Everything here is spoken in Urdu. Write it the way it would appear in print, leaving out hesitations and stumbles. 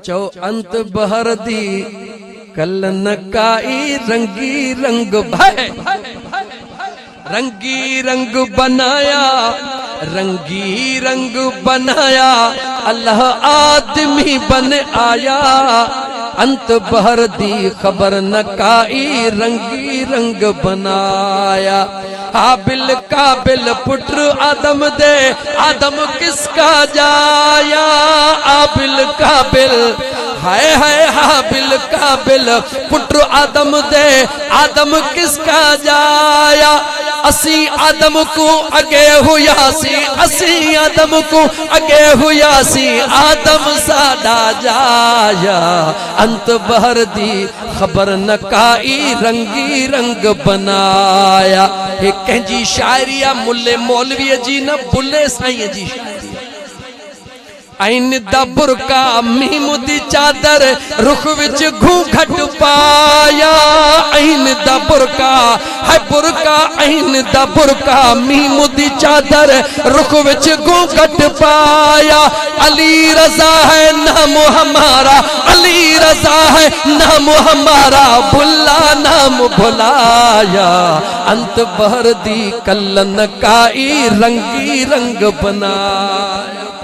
چو انت بہر دی کلن کائی رنگی رنگ بھائے رنگی رنگ بنایا رنگی رنگ بنایا اللہ آدمی بن آیا انت بہر دی خبر نکائی رنگی رنگ بنایا حابل قابل پٹر آدم دے آدم کس کا جایا حابل قابل ہائے ہائے حابل قابل پٹر آدم دے آدم کس کا جایا اسی آدم کو اگے ہویا سی اسی آدم کو اگے ہویا سی آدم ساڈا جایا انت بہر دی خبر نکائی رنگی رنگ بنایا ایک کہنجی شاعریہ ملے مولوی جی نہ بلے سائیں جی این دا برکا میم دی چادر رخ وچ گھونگھٹ پایا این دا برکا ہے برکا این دا برکا میم دی چادر رخ وچ گھونگھٹ پایا علی رضا ہے نام ہمارا علی رضا ہے نام ہمارا بھلا نام بھلایا انت بہر دی کلن کائی رنگی رنگ بنایا